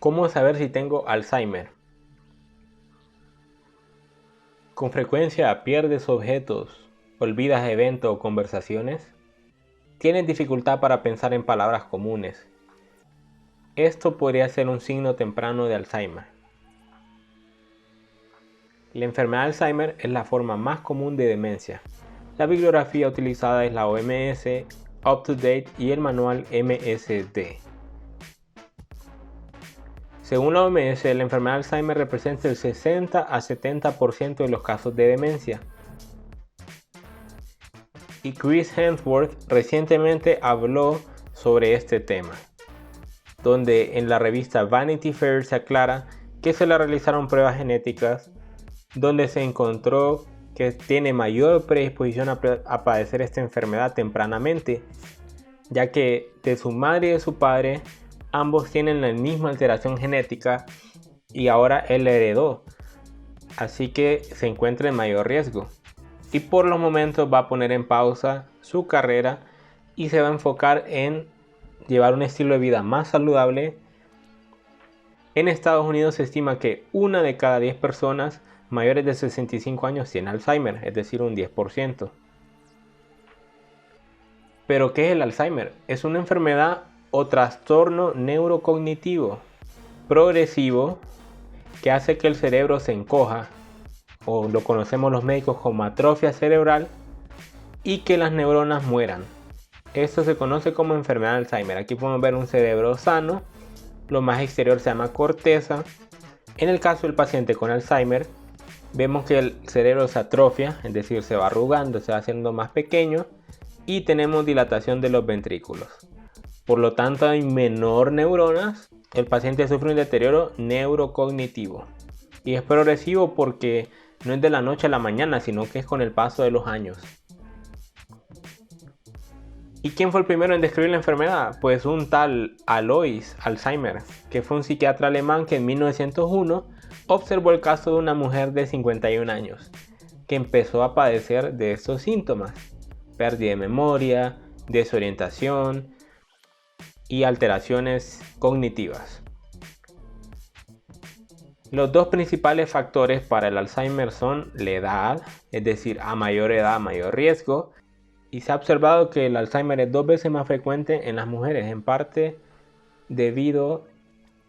¿Cómo saber si tengo Alzheimer? ¿Con frecuencia pierdes objetos, olvidas eventos o conversaciones? ¿Tienes dificultad para pensar en palabras comunes? Esto podría ser un signo temprano de Alzheimer. La enfermedad de Alzheimer es la forma más común de demencia. La bibliografía utilizada es la OMS, UpToDate y el manual MSD. Según la OMS, la enfermedad de Alzheimer representa el 60 a 70% de los casos de demencia. Y Chris Hemsworth recientemente habló sobre este tema, donde en la revista Vanity Fair se aclara que se le realizaron pruebas genéticas donde se encontró que tiene mayor predisposición a padecer esta enfermedad tempranamente, ya que de su madre y de su padre ambos tienen la misma alteración genética y ahora él la heredó, así que se encuentra en mayor riesgo y por los momentos va a poner en pausa su carrera y se va a enfocar en llevar un estilo de vida más saludable. En Estados Unidos se estima que 1 de cada 10 personas mayores de 65 años tiene Alzheimer, es decir, un 10%. ¿Pero qué es el Alzheimer? Es una enfermedad o trastorno neurocognitivo progresivo que hace que el cerebro se encoja, o lo conocemos los médicos como atrofia cerebral, y que las neuronas mueran. Esto se conoce como enfermedad de Alzheimer. Aquí podemos ver un cerebro sano, lo más exterior se llama corteza. En el caso del paciente con Alzheimer, vemos que el cerebro se atrofia, es decir, se va arrugando, se va haciendo más pequeño y tenemos dilatación de los ventrículos. Por lo tanto, hay menor neuronas, el paciente sufre un deterioro neurocognitivo y es progresivo porque no es de la noche a la mañana, sino que es con el paso de los años. ¿Y quién fue el primero en describir la enfermedad? Pues un tal Alois Alzheimer, que fue un psiquiatra alemán que en 1901 observó el caso de una mujer de 51 años que empezó a padecer de estos síntomas: pérdida de memoria, desorientación y alteraciones cognitivas. Los dos principales factores para el Alzheimer son la edad, es decir, a mayor edad mayor riesgo, y se ha observado que el Alzheimer es 2 veces más frecuente en las mujeres, en parte debido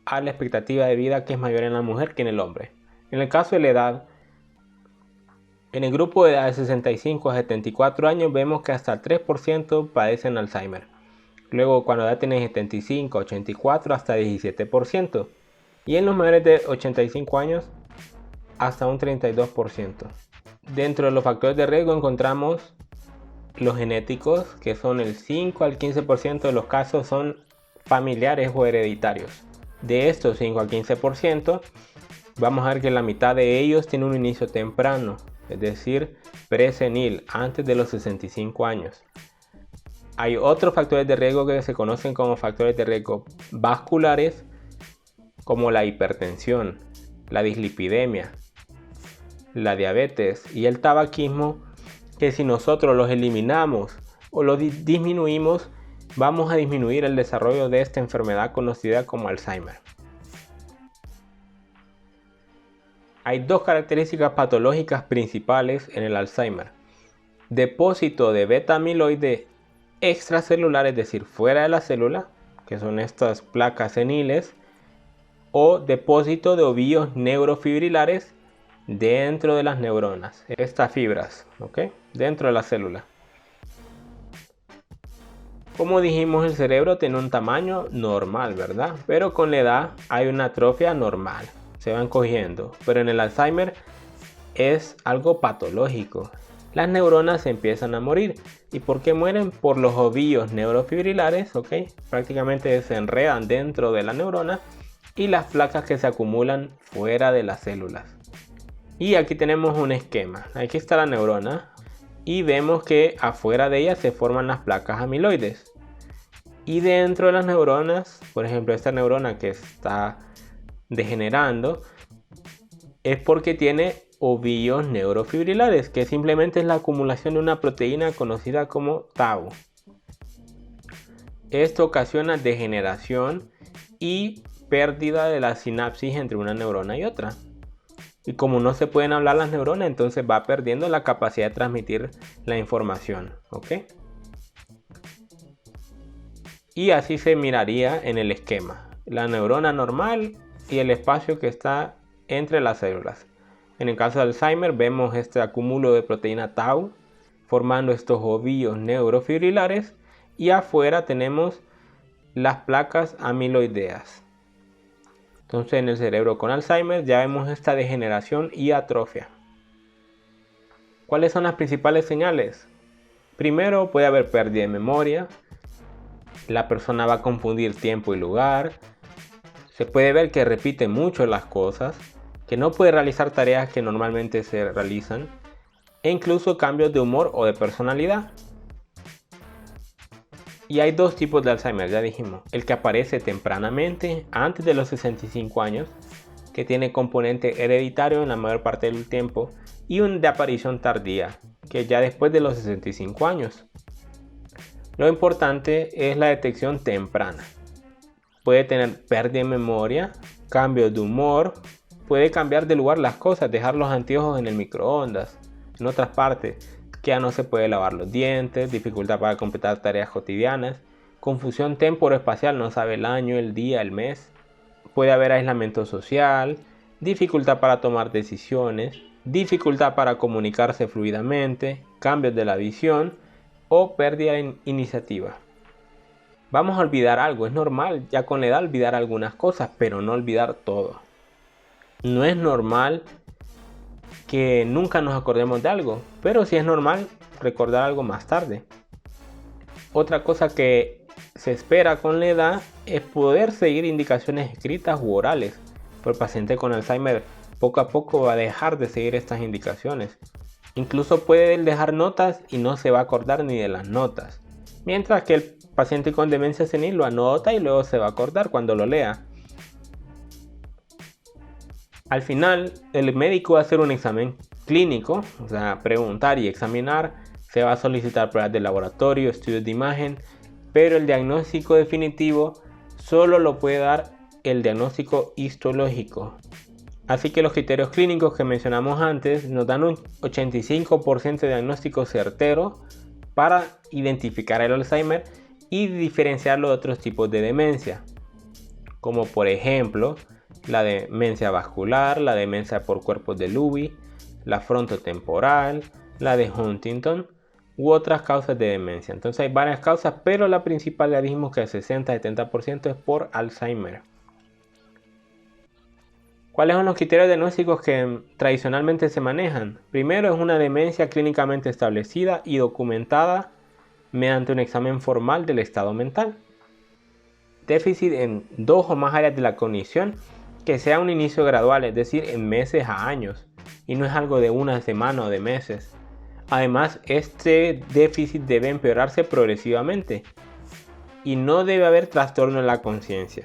a la expectativa de vida que es mayor en la mujer que en el hombre. En el caso de la edad, en el grupo de edad de 65 a 74 años vemos que hasta el 3% padecen Alzheimer. Luego cuando ya tienen 75 a 84 hasta 17%. Y en los mayores de 85 años hasta un 32%. Dentro de los factores de riesgo encontramos los genéticos, que son el 5 al 15% de los casos son familiares o hereditarios. De estos 5 al 15%, vamos a ver que la mitad de ellos tiene un inicio temprano, es decir, presenil, antes de los 65 años. Hay otros factores de riesgo que se conocen como factores de riesgo vasculares, como la hipertensión, la dislipidemia, la diabetes y el tabaquismo, que si nosotros los eliminamos o los disminuimos, vamos a disminuir el desarrollo de esta enfermedad conocida como Alzheimer. Hay dos características patológicas principales en el Alzheimer: depósito de beta amiloide extracelular, es decir, fuera de la célula, que son estas placas seniles, o depósito de ovillos neurofibrilares dentro de las neuronas, estas fibras, dentro de la célula. Como dijimos, el cerebro tiene un tamaño normal, ¿verdad? Pero con la edad hay una atrofia normal, se van cogiendo. Pero en el Alzheimer es algo patológico. Las neuronas empiezan a morir. ¿Y por qué mueren? Por los ovillos neurofibrilares, prácticamente se enredan dentro de la neurona, y las placas que se acumulan fuera de las células. Y aquí tenemos un esquema. Aquí está la neurona y vemos que afuera de ella se forman las placas amiloides. Y dentro de las neuronas, por ejemplo, esta neurona que está degenerando es porque tiene ovillos neurofibrilares, que simplemente es la acumulación de una proteína conocida como tau. Esto ocasiona degeneración y pérdida de la sinapsis entre una neurona y otra. Y como no se pueden hablar las neuronas, entonces va perdiendo la capacidad de transmitir la información, ¿ok? Y así se miraría en el esquema: la neurona normal y el espacio que está entre las células. En el caso de Alzheimer vemos este acúmulo de proteína tau formando estos ovillos neurofibrilares, y afuera tenemos las placas amiloideas. Entonces en el cerebro con Alzheimer ya vemos esta degeneración y atrofia. ¿Cuáles son las principales señales? Primero, puede haber pérdida de memoria. La persona va a confundir tiempo y lugar. Se puede ver que repite mucho las cosas, que no puede realizar tareas que normalmente se realizan, e incluso cambios de humor o de personalidad. Y hay dos tipos de Alzheimer, ya dijimos: el que aparece tempranamente, antes de los 65 años, que tiene componente hereditario en la mayor parte del tiempo, y un de aparición tardía, que ya después de los 65 años. Lo importante es la detección temprana. Puede tener pérdida de memoria, cambios de humor, puede cambiar de lugar las cosas, dejar los anteojos en el microondas, en otras partes, que ya no se puede lavar los dientes, dificultad para completar tareas cotidianas, confusión temporoespacial, no sabe el año, el día, el mes. Puede haber aislamiento social, dificultad para tomar decisiones, dificultad para comunicarse fluidamente, cambios de la visión o pérdida de iniciativa. Vamos a olvidar algo, es normal ya con la edad olvidar algunas cosas, pero no olvidar todo. No es normal que nunca nos acordemos de algo, pero sí es normal recordar algo más tarde. Otra cosa que se espera con la edad es poder seguir indicaciones escritas u orales, pero el paciente con Alzheimer poco a poco va a dejar de seguir estas indicaciones. Incluso puede dejar notas y no se va a acordar ni de las notas, mientras que el paciente con demencia senil lo anota y luego se va a acordar cuando lo lea. Al final, el médico va a hacer un examen clínico, o sea, preguntar y examinar. Se va a solicitar pruebas de laboratorio, estudios de imagen, pero el diagnóstico definitivo solo lo puede dar el diagnóstico histológico. Así que los criterios clínicos que mencionamos antes nos dan un 85% de diagnóstico certero para identificar el Alzheimer y diferenciarlo de otros tipos de demencia, como por ejemplo la demencia vascular, la demencia por cuerpos de Lewy, la frontotemporal, la de Huntington u otras causas de demencia. Entonces hay varias causas, pero la principal ya dijimos que el 60-70% es por Alzheimer. ¿Cuáles son los criterios diagnósticos que tradicionalmente se manejan? Primero, es una demencia clínicamente establecida y documentada mediante un examen formal del estado mental. Déficit en 2 o más áreas de la cognición, que sea un inicio gradual, es decir, en meses a años, y no es algo de una semana o de meses. Además, este déficit debe empeorarse progresivamente y no debe haber trastorno en la conciencia.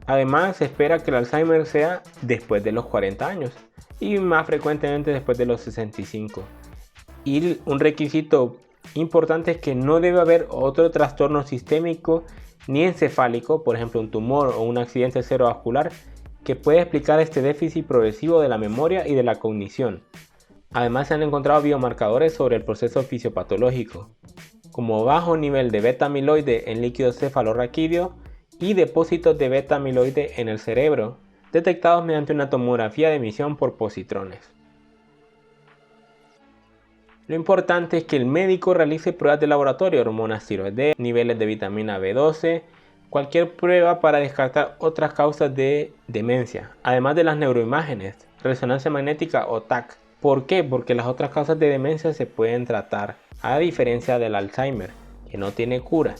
Además, se espera que el Alzheimer sea después de los 40 años y más frecuentemente después de los 65. Y un requisito importante es que no debe haber otro trastorno sistémico ni encefálico, por ejemplo un tumor o un accidente cerebrovascular, que puede explicar este déficit progresivo de la memoria y de la cognición. Además, se han encontrado biomarcadores sobre el proceso fisiopatológico, como bajo nivel de beta amiloide en líquido cefalorraquídeo y depósitos de beta amiloide en el cerebro, detectados mediante una tomografía de emisión por positrones. Lo importante es que el médico realice pruebas de laboratorio, hormonas tiroideas, niveles de vitamina B12, cualquier prueba para descartar otras causas de demencia, además de las neuroimágenes, resonancia magnética o TAC. ¿Por qué? Porque las otras causas de demencia se pueden tratar, a diferencia del Alzheimer, que no tiene cura.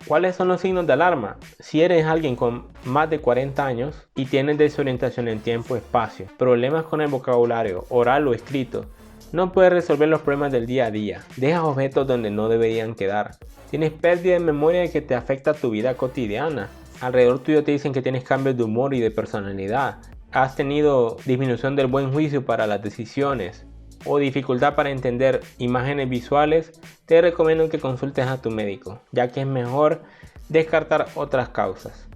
¿Cuáles son los signos de alarma? Si eres alguien con más de 40 años y tienes desorientación en tiempo-espacio, problemas con el vocabulario oral o escrito, no puedes resolver los problemas del día a día, dejas objetos donde no deberían quedar, tienes pérdida de memoria que te afecta a tu vida cotidiana, alrededor tuyo te dicen que tienes cambios de humor y de personalidad, has tenido disminución del buen juicio para las decisiones o dificultad para entender imágenes visuales, te recomiendo que consultes a tu médico, ya que es mejor descartar otras causas.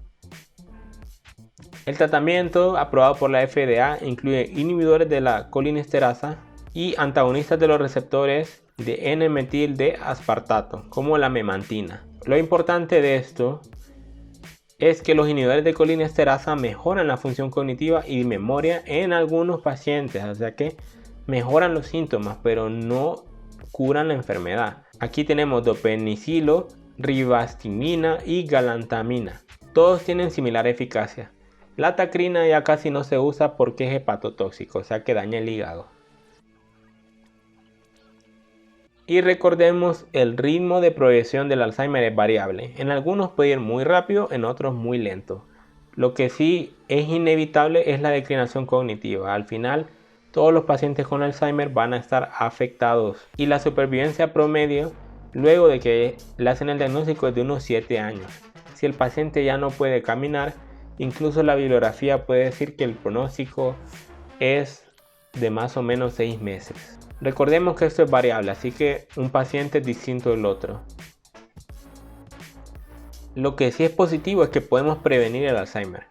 El tratamiento aprobado por la FDA incluye inhibidores de la colinesterasa y antagonistas de los receptores de N-metil de aspartato, como la memantina. Lo importante de esto es que los inhibidores de colinesterasa mejoran la función cognitiva y memoria en algunos pacientes, o sea que mejoran los síntomas, pero no curan la enfermedad. Aquí tenemos dopenicilo, ribastimina y galantamina. Todos tienen similar eficacia. La tacrina ya casi no se usa porque es hepatotóxico, o sea que daña el hígado. Y recordemos, el ritmo de progresión del Alzheimer es variable. En algunos puede ir muy rápido, en otros muy lento. Lo que sí es inevitable es la declinación cognitiva. Al final, todos los pacientes con Alzheimer van a estar afectados. Y la supervivencia promedio, luego de que le hacen el diagnóstico, es de unos 7 años. Si el paciente ya no puede caminar, incluso la bibliografía puede decir que el pronóstico es de más o menos 6 meses. Recordemos que esto es variable, así que un paciente es distinto del otro. Lo que sí es positivo es que podemos prevenir el Alzheimer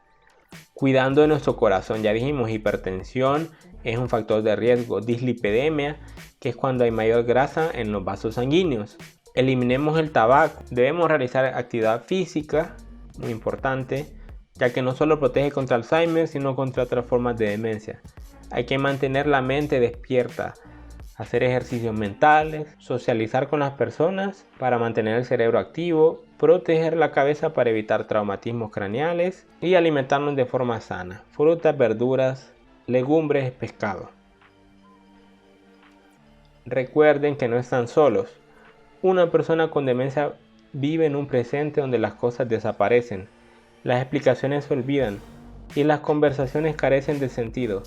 cuidando de nuestro corazón. Ya dijimos, hipertensión es un factor de riesgo, dislipidemia, que es cuando hay mayor grasa en los vasos sanguíneos. Eliminemos el tabaco. Debemos realizar actividad física, muy importante, ya que no solo protege contra Alzheimer, sino contra otras formas de demencia. Hay que mantener la mente despierta, hacer ejercicios mentales, socializar con las personas para mantener el cerebro activo, proteger la cabeza para evitar traumatismos craneales y alimentarnos de forma sana, frutas, verduras, legumbres, pescado. Recuerden que no están solos. Una persona con demencia vive en un presente donde las cosas desaparecen, las explicaciones se olvidan y las conversaciones carecen de sentido,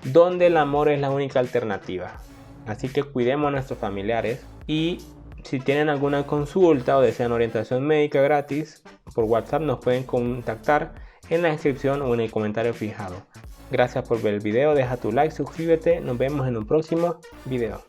donde el amor es la única alternativa. Así que cuidemos a nuestros familiares, y si tienen alguna consulta o desean orientación médica gratis, por WhatsApp nos pueden contactar en la descripción o en el comentario fijado. Gracias por ver el video, deja tu like, suscríbete, nos vemos en un próximo video.